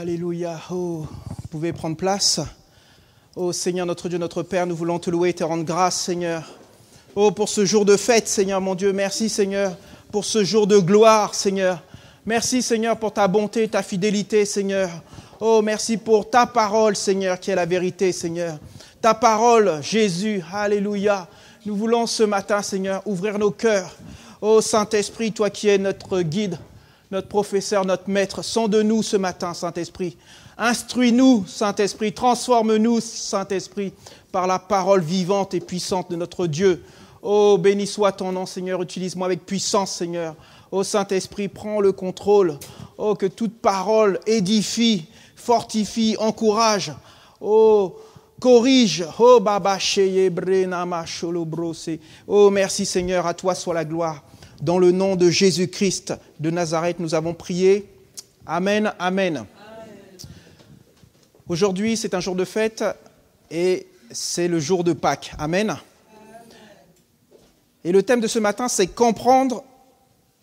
Alléluia. Oh, vous pouvez prendre place. Oh Seigneur, notre Dieu, notre Père, nous voulons te louer et te rendre grâce, Seigneur. Oh, pour ce jour de fête, Seigneur, mon Dieu. Merci, Seigneur, pour ce jour de gloire, Seigneur. Merci, Seigneur, pour ta bonté, ta fidélité, Seigneur. Oh, merci pour ta parole, Seigneur, qui est la vérité, Seigneur. Ta parole, Jésus. Alléluia. Nous voulons ce matin, Seigneur, ouvrir nos cœurs. Oh, Saint-Esprit, toi qui es notre guide, notre professeur, notre maître, sonde-nous ce matin, Saint-Esprit. Instruis-nous, Saint-Esprit. Transforme-nous, Saint-Esprit, par la parole vivante et puissante de notre Dieu. Oh, béni soit ton nom, Seigneur. Utilise-moi avec puissance, Seigneur. Oh, Saint-Esprit, prends le contrôle. Oh, que toute parole édifie, fortifie, encourage. Oh, corrige. Oh, Baba Sheye Brenama Sholobrose. Oh, merci, Seigneur. À toi soit la gloire. Dans le nom de Jésus-Christ de Nazareth, nous avons prié. Amen, amen. Aujourd'hui, c'est un jour de fête et c'est le jour de Pâques. Amen. Et le thème de ce matin, c'est comprendre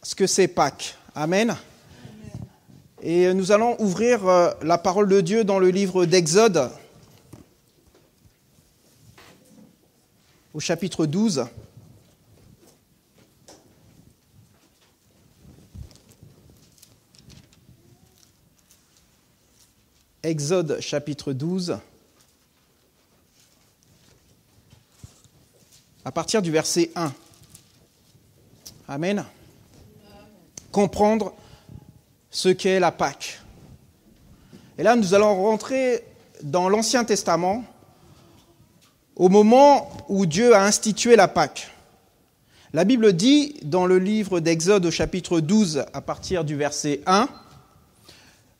ce que c'est Pâques. Amen. Et nous allons ouvrir la parole de Dieu dans le livre d'Exode, au chapitre 12. Exode chapitre 12, à partir du verset 1. Amen. Comprendre ce qu'est la Pâque. Et là, nous allons rentrer dans l'Ancien Testament, au moment où Dieu a institué la Pâque. La Bible dit, dans le livre d'Exode au chapitre 12, à partir du verset 1,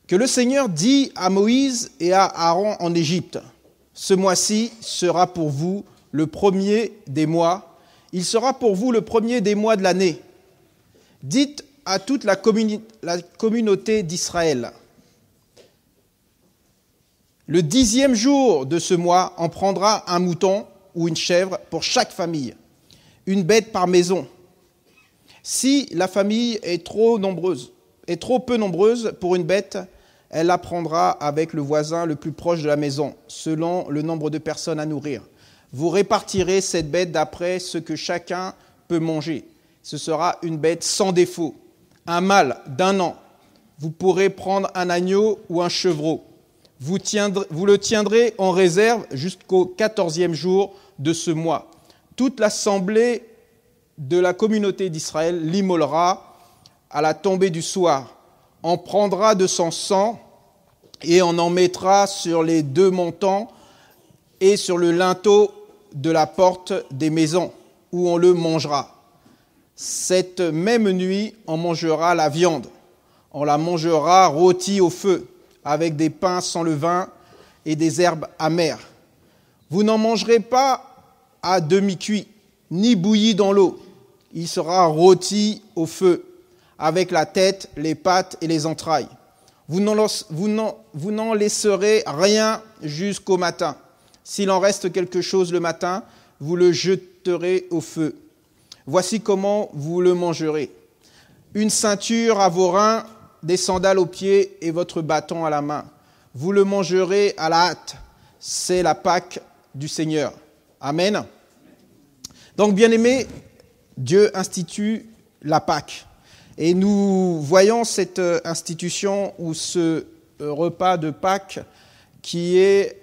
que le Seigneur dit à Moïse et à Aaron en Égypte, « Ce mois-ci sera pour vous le premier des mois, il sera pour vous le premier des mois de l'année. Dites à toute la communauté d'Israël, le 10e jour de ce mois, on prendra un mouton ou une chèvre pour chaque famille, une bête par maison. Si la famille est trop peu nombreuse pour une bête, elle la prendra avec le voisin le plus proche de la maison, selon le nombre de personnes à nourrir. Vous répartirez cette bête d'après ce que chacun peut manger. Ce sera une bête sans défaut, un mâle d'1 an. Vous pourrez prendre un agneau ou un chevreau. Vous le tiendrez en réserve jusqu'au 14e jour de ce mois. Toute l'assemblée de la communauté d'Israël l'immolera à la tombée du soir. On prendra de son sang et on en mettra sur les 2 montants et sur le linteau de la porte des maisons où on le mangera. Cette même nuit, on mangera la viande. On la mangera rôtie au feu avec des pains sans levain et des herbes amères. Vous n'en mangerez pas à demi-cuit, ni bouilli dans l'eau. Il sera rôti au feu, avec la tête, les pattes et les entrailles. Vous n'en laisserez rien jusqu'au matin. S'il en reste quelque chose le matin, vous le jeterez au feu. Voici comment vous le mangerez. Une ceinture à vos reins, des sandales aux pieds et votre bâton à la main. Vous le mangerez à la hâte. C'est la Pâque du Seigneur. Amen. Donc, bien-aimés, Dieu institue la Pâque. Et nous voyons cette institution ou ce repas de Pâques qui est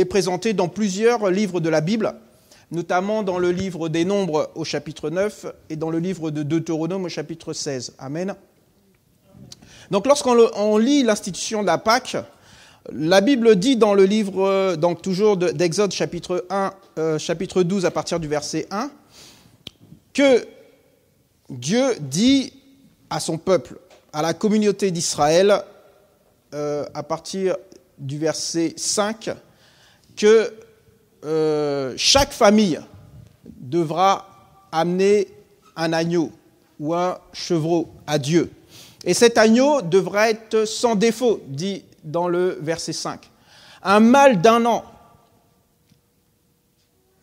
présenté dans plusieurs livres de la Bible, notamment dans le livre des Nombres au chapitre 9 et dans le livre de Deutéronome au chapitre 16. Amen. Donc lorsqu'on lit l'institution de la Pâque, la Bible dit dans le livre, donc toujours d'Exode chapitre 12 à partir du verset 1, que Dieu dit à son peuple, à la communauté d'Israël, à partir du verset 5, que chaque famille devra amener un agneau ou un chevreau à Dieu. Et cet agneau devra être sans défaut, dit dans le verset 5. Un mâle d'1 an,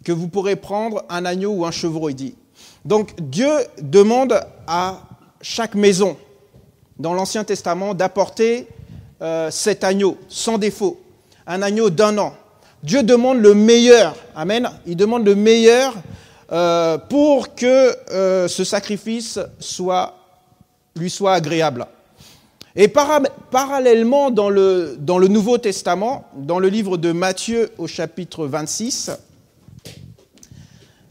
que vous pourrez prendre un agneau ou un chevreau, il dit. Donc Dieu demande à chaque maison dans l'Ancien Testament, d'apporter cet agneau sans défaut, un agneau d'1 an. Dieu demande le meilleur, amen. Il demande le meilleur pour que ce sacrifice lui soit agréable. Et parallèlement, dans le Nouveau Testament, dans le livre de Matthieu au chapitre 26,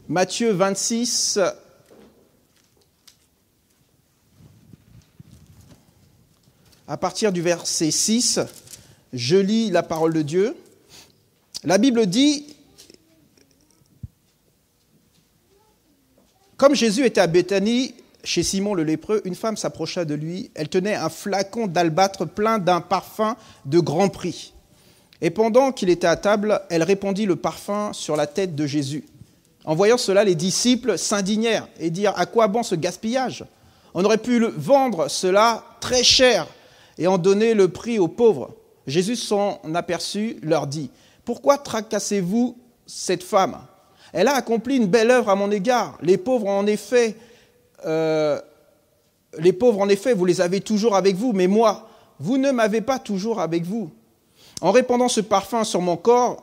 Matthieu 26, à partir du verset 6, je lis la parole de Dieu. La Bible dit, comme Jésus était à Béthanie, chez Simon le lépreux, une femme s'approcha de lui. Elle tenait un flacon d'albâtre plein d'un parfum de grand prix. Et pendant qu'il était à table, elle répandit le parfum sur la tête de Jésus. En voyant cela, les disciples s'indignèrent et dirent « À quoi bon ce gaspillage ? On aurait pu vendre cela très cher et en donner le prix aux pauvres. » Jésus s'en aperçut, leur dit « Pourquoi tracassez-vous cette femme ? Elle a accompli une belle œuvre à mon égard. Les pauvres, en effet, vous les avez toujours avec vous, mais moi, vous ne m'avez pas toujours avec vous. En répandant ce parfum sur mon corps,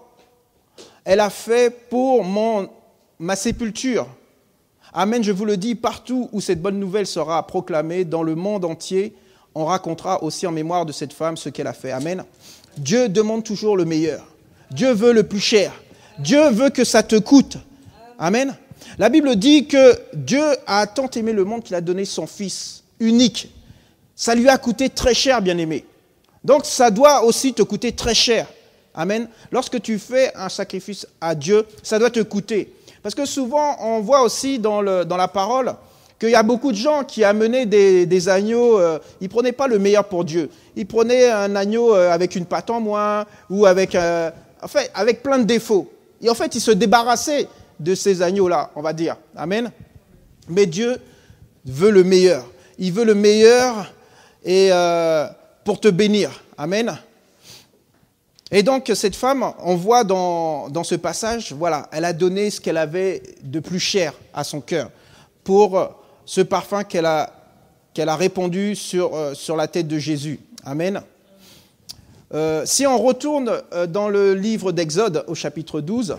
elle a fait pour ma sépulture. Amen, je vous le dis, partout où cette bonne nouvelle sera proclamée, dans le monde entier, on racontera aussi en mémoire de cette femme ce qu'elle a fait. Amen. Dieu demande toujours le meilleur. Dieu veut le plus cher. Dieu veut que ça te coûte. Amen. La Bible dit que Dieu a tant aimé le monde qu'il a donné son Fils unique. Ça lui a coûté très cher, bien-aimé. Donc ça doit aussi te coûter très cher. Amen. Lorsque tu fais un sacrifice à Dieu, ça doit te coûter. Parce que souvent, on voit aussi dans la parole qu'il y a beaucoup de gens qui amenaient des agneaux, ils ne prenaient pas le meilleur pour Dieu. Ils prenaient un agneau avec une patte en moins ou avec plein de défauts. Et en fait, ils se débarrassaient de ces agneaux-là, on va dire. Amen. Mais Dieu veut le meilleur. Il veut le meilleur et pour te bénir. Amen. Et donc, cette femme, on voit dans ce passage, voilà, elle a donné ce qu'elle avait de plus cher à son cœur pour ce parfum qu'elle a répandu sur la tête de Jésus. Amen. Si on retourne dans le livre d'Exode au chapitre 12,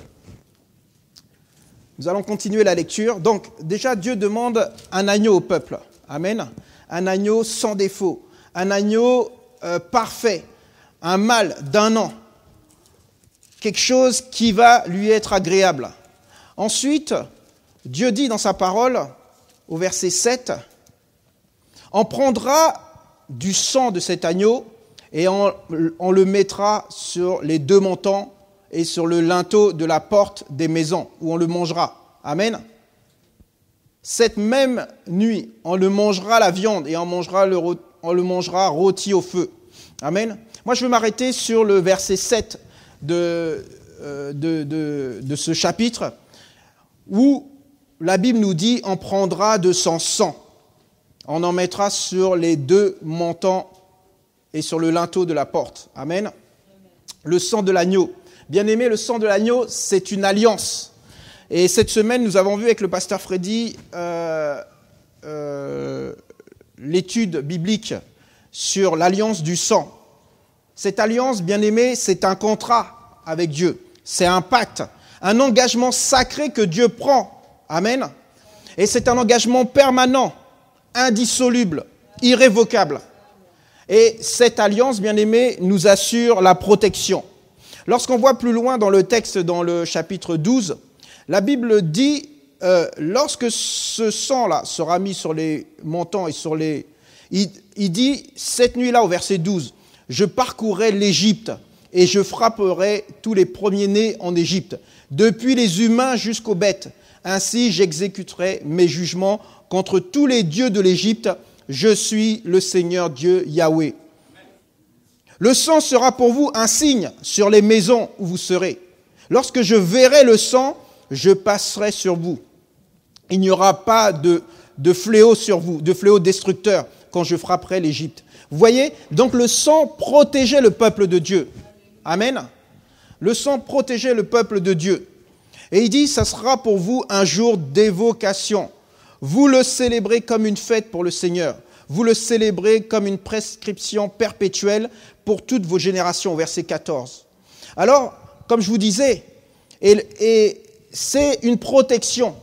nous allons continuer la lecture. Donc, déjà, Dieu demande un agneau au peuple. Amen. Un agneau sans défaut. Un agneau parfait. Un mâle d'1 an. Quelque chose qui va lui être agréable. Ensuite, Dieu dit dans sa parole, au verset 7, « On prendra du sang de cet agneau et on le mettra sur les 2 montants et sur le linteau de la porte des maisons, où on le mangera. » Amen. Cette même nuit, on le mangera la viande et on le mangera rôti au feu. Amen. Moi, je veux m'arrêter sur le verset 7 de ce chapitre, où la Bible nous dit « On prendra de son sang. On en mettra sur les 2 montants et sur le linteau de la porte. » Amen. Le sang de l'agneau. Bien-aimé, le sang de l'agneau, c'est une alliance. Et cette semaine, nous avons vu avec le pasteur Freddy l'étude biblique sur l'alliance du sang. Cette alliance, bien-aimé, c'est un contrat avec Dieu. C'est un pacte, un engagement sacré que Dieu prend. Amen. Et c'est un engagement permanent, indissoluble, irrévocable. Et cette alliance, bien-aimé, nous assure la protection. Lorsqu'on voit plus loin dans le texte, dans le chapitre 12, la Bible dit, lorsque ce sang-là sera mis sur les montants et sur les... Il dit, cette nuit-là, au verset 12, « Je parcourrai l'Égypte et je frapperai tous les premiers-nés en Égypte, depuis les humains jusqu'aux bêtes. Ainsi, j'exécuterai mes jugements contre tous les dieux de l'Égypte. Je suis le Seigneur Dieu Yahweh. » Le sang sera pour vous un signe sur les maisons où vous serez. Lorsque je verrai le sang, je passerai sur vous. Il n'y aura pas de fléau sur vous, de fléau destructeur quand je frapperai l'Égypte. Vous voyez, donc le sang protégeait le peuple de Dieu. Amen. Le sang protégeait le peuple de Dieu. Et il dit, ça sera pour vous un jour d'évocation. Vous le célébrez comme une fête pour le Seigneur. vous le célébrez comme une prescription perpétuelle pour toutes vos générations, verset 14. Alors, comme je vous disais, et c'est une protection,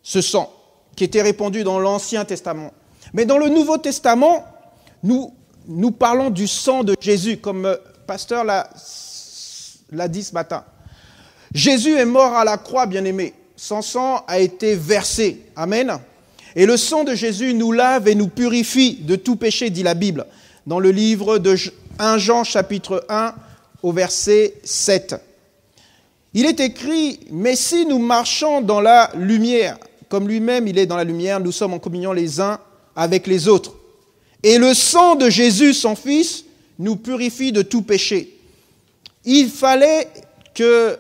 ce sang, qui était répandu dans l'Ancien Testament. Mais dans le Nouveau Testament, nous parlons du sang de Jésus, comme le pasteur l'a dit ce matin. Jésus est mort à la croix, bien-aimé. Son sang a été versé. Amen. Et le sang de Jésus nous lave et nous purifie de tout péché, dit la Bible, dans le livre de 1 Jean, chapitre 1, au verset 7. Il est écrit, « Mais si nous marchons dans la lumière, comme lui-même il est dans la lumière, nous sommes en communion les uns avec les autres. Et le sang de Jésus, son Fils, nous purifie de tout péché. » Il fallait que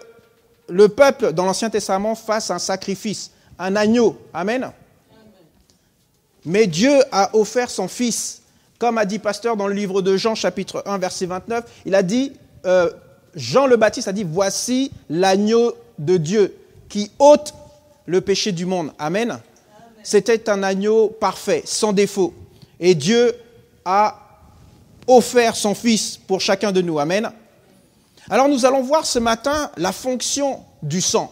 le peuple, dans l'Ancien Testament, fasse un sacrifice, un agneau. Amen. Mais Dieu a offert son Fils. Comme a dit pasteur dans le livre de Jean, chapitre 1, verset 29, il a dit, Jean le Baptiste a dit, « Voici l'agneau de Dieu qui ôte le péché du monde. » Amen. Amen. C'était un agneau parfait, sans défaut. Et Dieu a offert son Fils pour chacun de nous. Amen. Alors nous allons voir ce matin la fonction du sang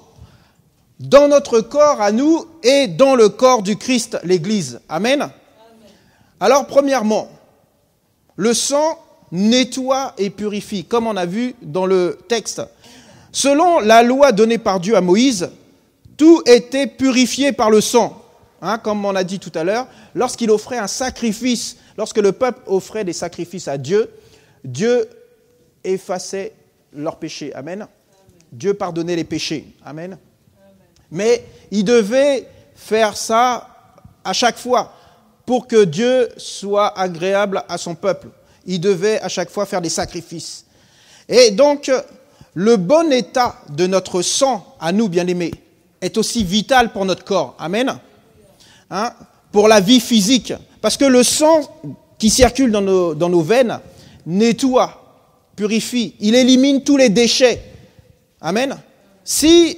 dans notre corps à nous et dans le corps du Christ, l'Église. Amen. Amen. Alors premièrement, le sang nettoie et purifie, comme on a vu dans le texte. Selon la loi donnée par Dieu à Moïse, tout était purifié par le sang. Comme on a dit tout à l'heure, lorsqu'il offrait un sacrifice, lorsque le peuple offrait des sacrifices à Dieu, Dieu effaçait leurs péchés. Amen. Amen. Dieu pardonnait les péchés. Amen. Amen. Mais il devait faire ça à chaque fois pour que Dieu soit agréable à son peuple. Il devait à chaque fois faire des sacrifices. Et donc, le bon état de notre sang, à nous bien-aimés, est aussi vital pour notre corps. Amen. Pour la vie physique. Parce que le sang qui circule dans nos veines nettoie, purifie. Il élimine tous les déchets. Amen. Si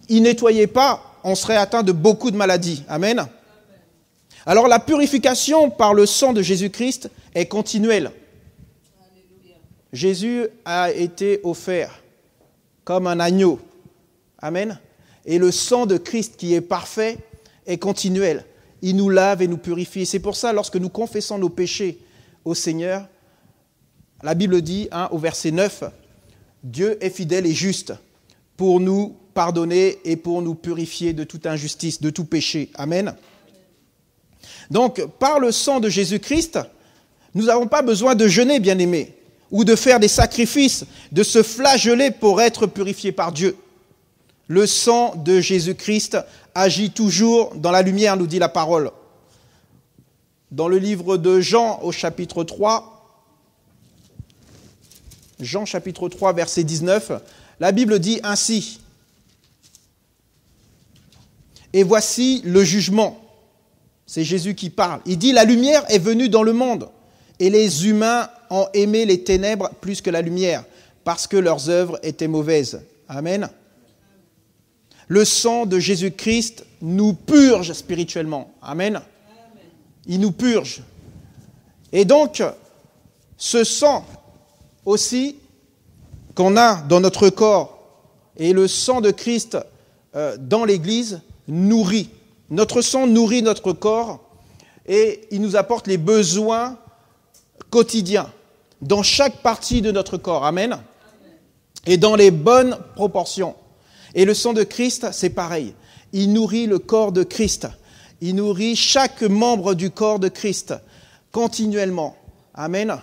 il ne nettoyait pas, on serait atteint de beaucoup de maladies. Amen. Alors la purification par le sang de Jésus-Christ est continuelle. Jésus a été offert comme un agneau. Amen. Et le sang de Christ qui est parfait est continuel. Il nous lave et nous purifie. Et c'est pour ça, lorsque nous confessons nos péchés au Seigneur, la Bible dit, au verset 9, « Dieu est fidèle et juste pour nous pardonner et pour nous purifier de toute injustice, de tout péché. » Amen. Donc, par le sang de Jésus-Christ, nous n'avons pas besoin de jeûner, bien-aimés, ou de faire des sacrifices, de se flageller pour être purifiés par Dieu. Le sang de Jésus-Christ agit toujours dans la lumière, nous dit la parole. Dans le livre de Jean, au chapitre 3, Jean chapitre 3, verset 19, la Bible dit ainsi, « Et voici le jugement. » C'est Jésus qui parle. Il dit, « La lumière est venue dans le monde, et les humains ont aimé les ténèbres plus que la lumière, parce que leurs œuvres étaient mauvaises. » Amen. Le sang de Jésus-Christ nous purge spirituellement. Amen. Il nous purge. Et donc, ce sang aussi qu'on a dans notre corps et le sang de Christ dans l'Église nourrit. Notre sang nourrit notre corps et il nous apporte les besoins quotidiens dans chaque partie de notre corps. Amen. Et dans les bonnes proportions. Et le sang de Christ, c'est pareil. Il nourrit le corps de Christ. Il nourrit chaque membre du corps de Christ continuellement. Amen.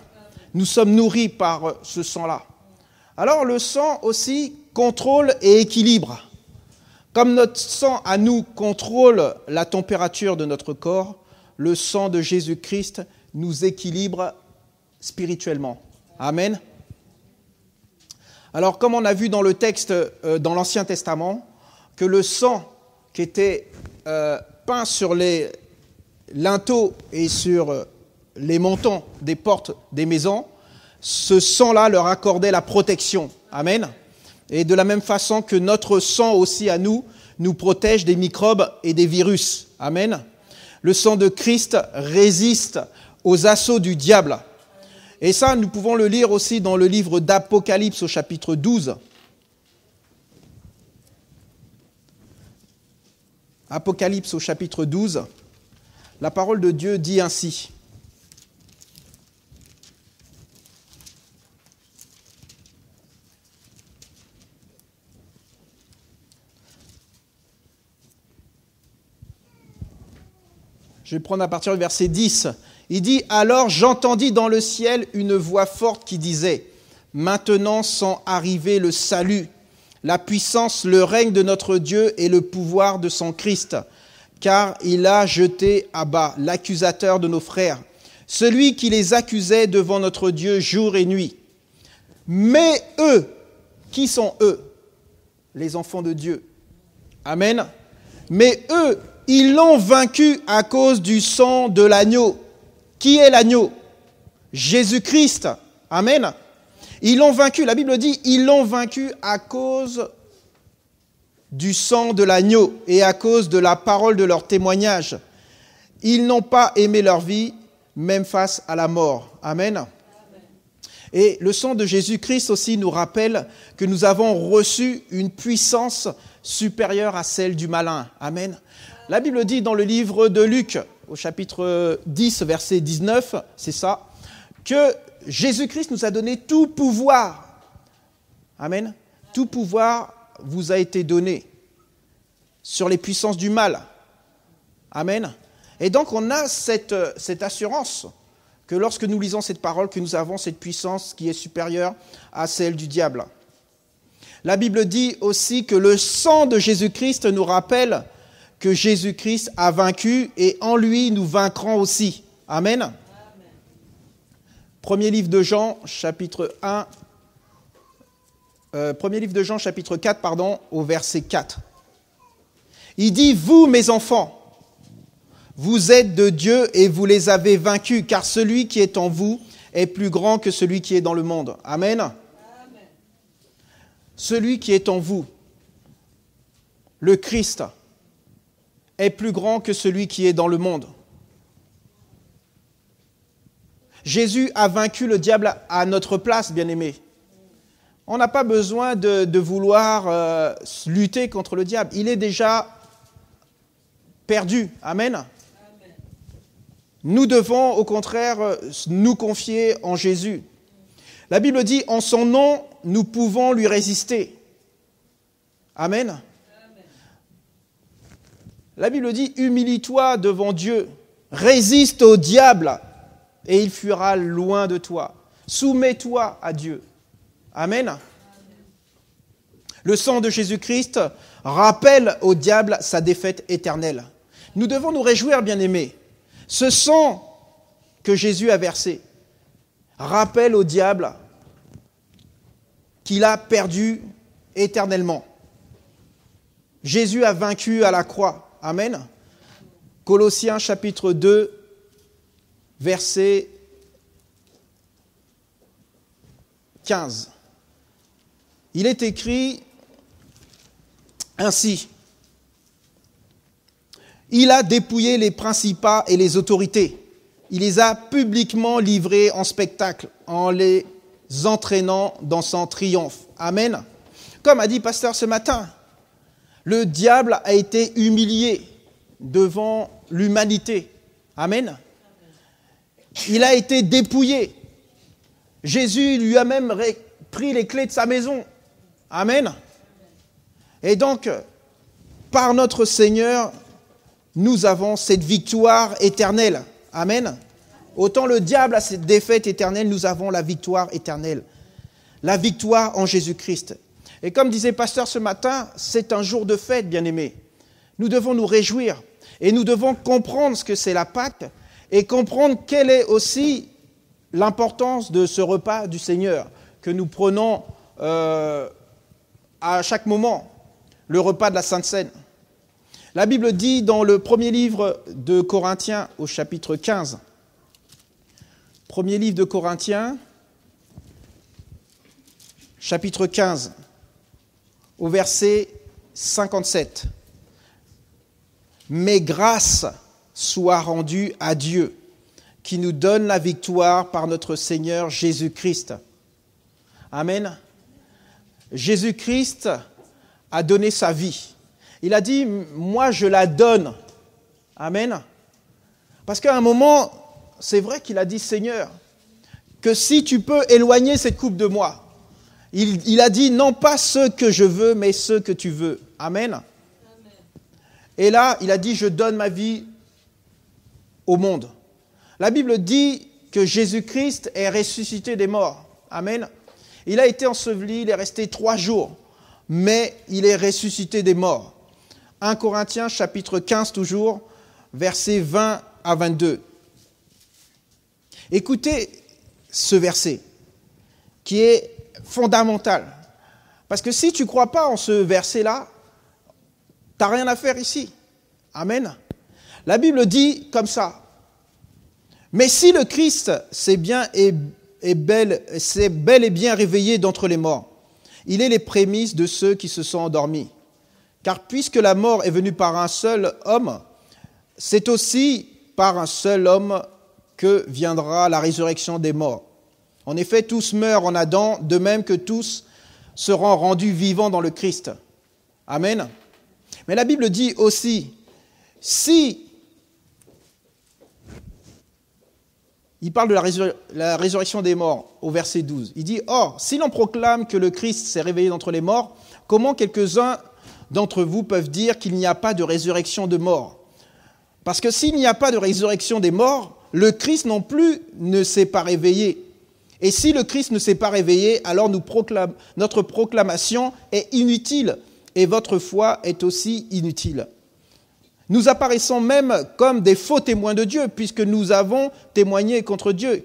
Nous sommes nourris par ce sang-là. Alors le sang aussi contrôle et équilibre. Comme notre sang à nous contrôle la température de notre corps, le sang de Jésus-Christ nous équilibre spirituellement. Amen. Alors, comme on a vu dans le texte dans l'Ancien Testament, que le sang qui était peint sur les linteaux et sur les montants des portes des maisons, ce sang-là leur accordait la protection. Amen. Et de la même façon que notre sang aussi à nous, nous protège des microbes et des virus. Amen. Le sang de Christ résiste aux assauts du diable. Et ça, nous pouvons le lire aussi dans le livre d'Apocalypse au chapitre 12. Apocalypse au chapitre 12, la parole de Dieu dit ainsi. Je vais prendre à partir du verset 10. Il dit « Alors j'entendis dans le ciel une voix forte qui disait « Maintenant sont arrivés le salut, la puissance, le règne de notre Dieu et le pouvoir de son Christ, car il a jeté à bas l'accusateur de nos frères, celui qui les accusait devant notre Dieu jour et nuit. Mais eux, qui sont eux? Les enfants de Dieu. Amen. Mais eux, ils l'ont vaincu à cause du sang de l'agneau. Qui est l'agneau? Jésus-Christ. Amen. Ils l'ont vaincu, la Bible dit, ils l'ont vaincu à cause du sang de l'agneau et à cause de la parole de leur témoignage. Ils n'ont pas aimé leur vie, même face à la mort. Amen. Et le sang de Jésus-Christ aussi nous rappelle que nous avons reçu une puissance supérieure à celle du malin. Amen. La Bible dit dans le livre de Luc, au chapitre 10, verset 19, c'est ça, que Jésus-Christ nous a donné tout pouvoir. Amen. Tout pouvoir vous a été donné sur les puissances du mal. Amen. Et donc on a cette assurance que lorsque nous lisons cette parole, que nous avons cette puissance qui est supérieure à celle du diable. La Bible dit aussi que le sang de Jésus-Christ nous rappelle que Jésus-Christ a vaincu et en lui nous vaincrons aussi. Amen. Amen. Premier livre de Jean, chapitre 4, au verset 4. Il dit « Vous, mes enfants, vous êtes de Dieu et vous les avez vaincus, car celui qui est en vous est plus grand que celui qui est dans le monde. » Amen. Amen. Celui qui est en vous, le Christ, est plus grand que celui qui est dans le monde. Jésus a vaincu le diable à notre place, bien-aimés. On n'a pas besoin de vouloir lutter contre le diable. Il est déjà perdu. Amen. Amen. Nous devons, au contraire, nous confier en Jésus. La Bible dit, en son nom, nous pouvons lui résister. Amen. Amen. La Bible dit, humilie-toi devant Dieu, résiste au diable et il fuira loin de toi. Soumets-toi à Dieu. Amen. Amen. Le sang de Jésus-Christ rappelle au diable sa défaite éternelle. Nous devons nous réjouir, bien-aimés. Ce sang que Jésus a versé rappelle au diable qu'il a perdu éternellement. Jésus a vaincu à la croix. Amen. Colossiens chapitre 2, verset 15. Il est écrit ainsi. Il a dépouillé les principats et les autorités. Il les a publiquement livrés en spectacle, en les entraînant dans son triomphe. Amen. Comme a dit pasteur ce matin, le diable a été humilié devant l'humanité. Amen. Il a été dépouillé. Jésus lui a même pris les clés de sa maison. Amen. Et donc, par notre Seigneur, nous avons cette victoire éternelle. Amen. Autant le diable a cette défaite éternelle, nous avons la victoire éternelle. La victoire en Jésus-Christ. Et comme disait pasteur ce matin, c'est un jour de fête, bien-aimés. Nous devons nous réjouir et nous devons comprendre ce que c'est la Pâque et comprendre quelle est aussi l'importance de ce repas du Seigneur que nous prenons à chaque moment, le repas de la Sainte Seine. La Bible dit dans le premier livre de Corinthiens au chapitre 15, premier livre de Corinthiens, chapitre 15, au verset 57. « Mais grâce soit rendu à Dieu, qui nous donne la victoire par notre Seigneur Jésus-Christ. Amen. Jésus-Christ a donné sa vie. Il a dit, moi je la donne. Amen. Parce qu'à un moment, c'est vrai qu'il a dit, Seigneur, que si tu peux éloigner cette coupe de moi. Il a dit, non pas ce que je veux, mais ce que tu veux. Amen. Amen. Et là, il a dit, je donne ma vie au monde. La Bible dit que Jésus-Christ est ressuscité des morts. Amen. Il a été enseveli, il est resté 3 jours, mais il est ressuscité des morts. 1 Corinthiens chapitre 15 toujours, versets 20 à 22. Écoutez ce verset qui est fondamental. Parce que si tu ne crois pas en ce verset-là, tu n'as rien à faire ici. Amen. La Bible dit comme ça. Mais si le Christ s'est bel et bien réveillé d'entre les morts, il est les prémices de ceux qui se sont endormis. Car puisque la mort est venue par un seul homme, c'est aussi par un seul homme que viendra la résurrection des morts. En effet, tous meurent en Adam, de même que tous seront rendus vivants dans le Christ. Amen. Mais la Bible dit aussi, il parle de la résurrection des morts au verset 12. Il dit, or, si l'on proclame que le Christ s'est réveillé d'entre les morts, comment quelques-uns d'entre vous peuvent dire qu'il n'y a pas de résurrection de morts? Parce que s'il n'y a pas de résurrection des morts, le Christ non plus ne s'est pas réveillé. Et si le Christ ne s'est pas réveillé, alors notre proclamation est inutile et votre foi est aussi inutile. Nous apparaissons même comme des faux témoins de Dieu, puisque nous avons témoigné contre Dieu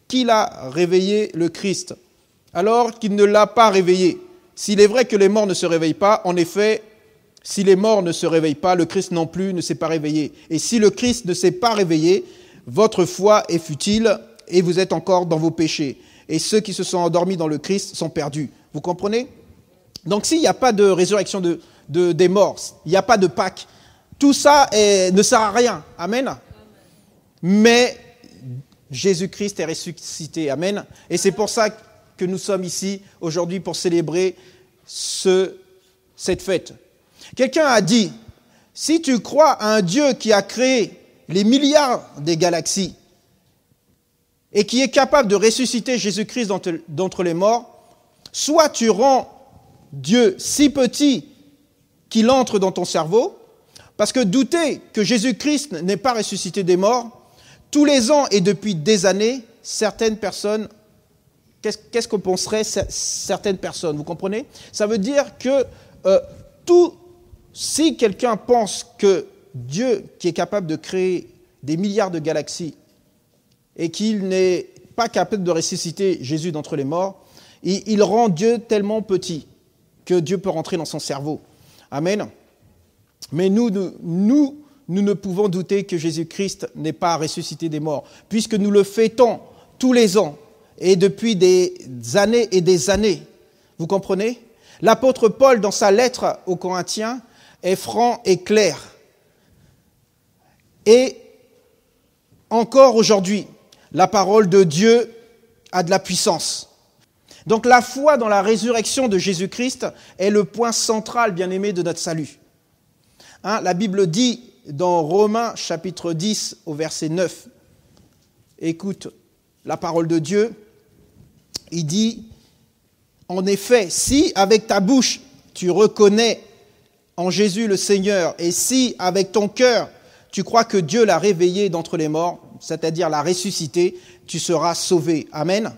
qu'il a réveillé le Christ, alors qu'il ne l'a pas réveillé. S'il est vrai que les morts ne se réveillent pas, en effet, si les morts ne se réveillent pas, le Christ non plus ne s'est pas réveillé. Et si le Christ ne s'est pas réveillé, votre foi est futile et vous êtes encore dans vos péchés. Et ceux qui se sont endormis dans le Christ sont perdus. Vous comprenez? Donc s'il n'y a pas de résurrection des morts, il n'y a pas de Pâques, tout ça ne sert à rien. Amen. Mais Jésus-Christ est ressuscité. Amen. Et c'est pour ça que nous sommes ici aujourd'hui pour célébrer cette fête. Quelqu'un a dit, si tu crois à un Dieu qui a créé les milliards des galaxies et qui est capable de ressusciter Jésus-Christ d'entre les morts, soit tu rends Dieu si petit qu'il entre dans ton cerveau, parce que douter que Jésus-Christ n'ait pas ressuscité des morts, tous les ans et depuis des années, certaines personnes, qu'est-ce que penseraient certaines personnes, vous comprenez? Ça veut dire que si quelqu'un pense que Dieu, qui est capable de créer des milliards de galaxies, et qu'il n'est pas capable de ressusciter Jésus d'entre les morts, il rend Dieu tellement petit que Dieu peut rentrer dans son cerveau. Amen. Mais nous ne pouvons douter que Jésus-Christ n'ait pas ressuscité des morts, puisque nous le fêtons tous les ans et depuis des années et des années. Vous comprenez? L'apôtre Paul, dans sa lettre aux Corinthiens, est franc et clair. Et encore aujourd'hui, la parole de Dieu a de la puissance. Donc la foi dans la résurrection de Jésus-Christ est le point central, bien-aimé, de notre salut. La Bible dit dans Romains chapitre 10 au verset 9, écoute la parole de Dieu, il dit, en effet, si avec ta bouche tu reconnais en Jésus le Seigneur, et si avec ton cœur tu crois que Dieu l'a réveillé d'entre les morts, c'est-à-dire l'a ressuscité, tu seras sauvé. Amen.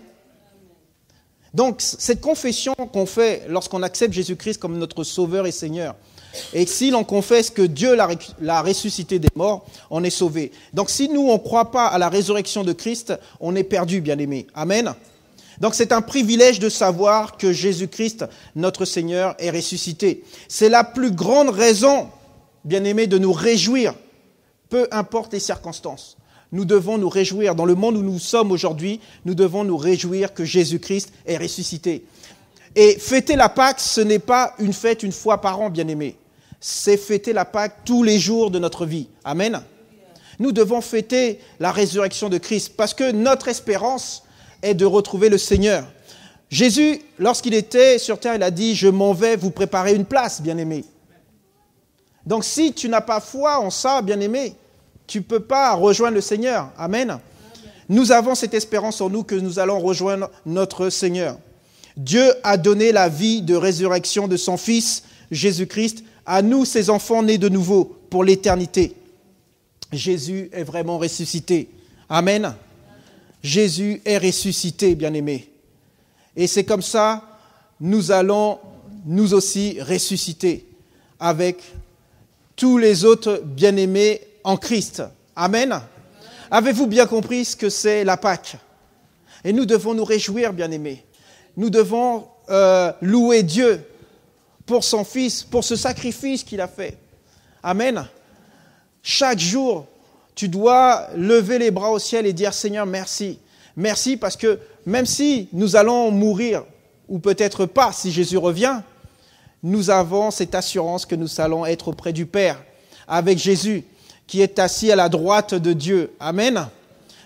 Donc, cette confession qu'on fait lorsqu'on accepte Jésus-Christ comme notre Sauveur et Seigneur, et si l'on confesse que Dieu l'a ressuscité des morts, on est sauvé. Donc, si nous, on ne croit pas à la résurrection de Christ, on est perdu, bien-aimés. Amen. Donc, c'est un privilège de savoir que Jésus-Christ, notre Seigneur, est ressuscité. C'est la plus grande raison, bien-aimés, de nous réjouir, peu importe les circonstances. Nous devons nous réjouir. Dans le monde où nous sommes aujourd'hui, nous devons nous réjouir que Jésus-Christ est ressuscité. Et fêter la Pâque, ce n'est pas une fête une fois par an, bien-aimés. C'est fêter la Pâque tous les jours de notre vie. Amen. Nous devons fêter la résurrection de Christ parce que notre espérance est de retrouver le Seigneur. Jésus, lorsqu'il était sur terre, il a dit « Je m'en vais vous préparer une place, bien-aimés ». Donc si tu n'as pas foi en ça, bien-aimé, tu ne peux pas rejoindre le Seigneur. Amen. Nous avons cette espérance en nous que nous allons rejoindre notre Seigneur. Dieu a donné la vie de résurrection de son Fils, Jésus-Christ, à nous, ses enfants nés de nouveau, pour l'éternité. Jésus est vraiment ressuscité. Amen. Jésus est ressuscité, bien-aimé. Et c'est comme ça, nous allons nous aussi ressusciter avec tous les autres bien-aimés en Christ. Amen. Avez-vous bien compris ce que c'est la Pâque? Et nous devons nous réjouir, bien-aimés. Nous devons louer Dieu pour son Fils, pour ce sacrifice qu'il a fait. Amen. Chaque jour, tu dois lever les bras au ciel et dire « Seigneur, merci ». Merci parce que même si nous allons mourir, ou peut-être pas si Jésus revient, nous avons cette assurance que nous allons être auprès du Père, avec Jésus, qui est assis à la droite de Dieu. Amen.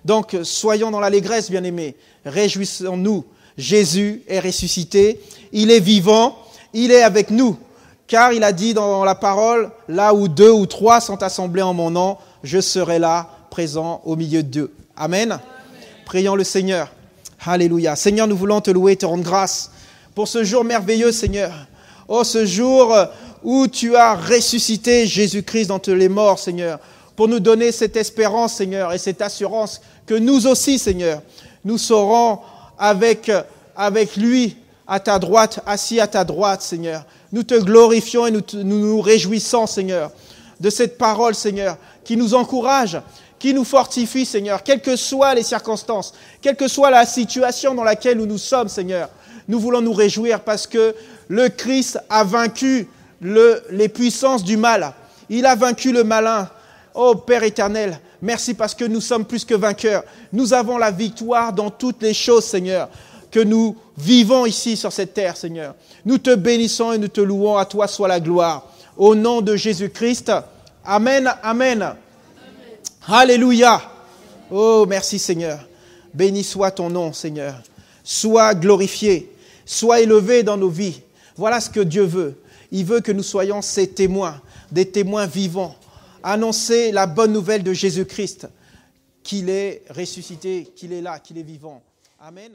Donc, soyons dans l'allégresse, bien-aimés. Réjouissons-nous. Jésus est ressuscité, il est vivant, il est avec nous. Car il a dit dans la parole, là où 2 ou 3 sont assemblés en mon nom, je serai là, présent au milieu d'eux. Amen. Amen. Prions le Seigneur. Alléluia. Seigneur, nous voulons te louer et te rendre grâce pour ce jour merveilleux, Seigneur. Oh, ce jour où tu as ressuscité Jésus-Christ d'entre les morts, Seigneur, pour nous donner cette espérance, Seigneur, et cette assurance que nous aussi, Seigneur, nous serons avec lui à ta droite, assis à ta droite, Seigneur. Nous te glorifions et nous réjouissons, Seigneur, de cette parole, Seigneur, qui nous encourage, qui nous fortifie, Seigneur, quelles que soient les circonstances, quelle que soit la situation dans laquelle nous sommes, Seigneur. Nous voulons nous réjouir parce que le Christ a vaincu les puissances du mal. Il a vaincu le malin. Oh Père éternel, merci parce que nous sommes plus que vainqueurs. Nous avons la victoire dans toutes les choses, Seigneur, que nous vivons ici sur cette terre, Seigneur. Nous te bénissons et nous te louons. À toi soit la gloire. Au nom de Jésus-Christ. Amen, amen. Amen. Alléluia. Oh, merci Seigneur. Béni soit ton nom, Seigneur. Sois glorifié. Sois élevé dans nos vies. Voilà ce que Dieu veut. Il veut que nous soyons ses témoins, des témoins vivants. Annoncer la bonne nouvelle de Jésus-Christ, qu'il est ressuscité, qu'il est là, qu'il est vivant. Amen.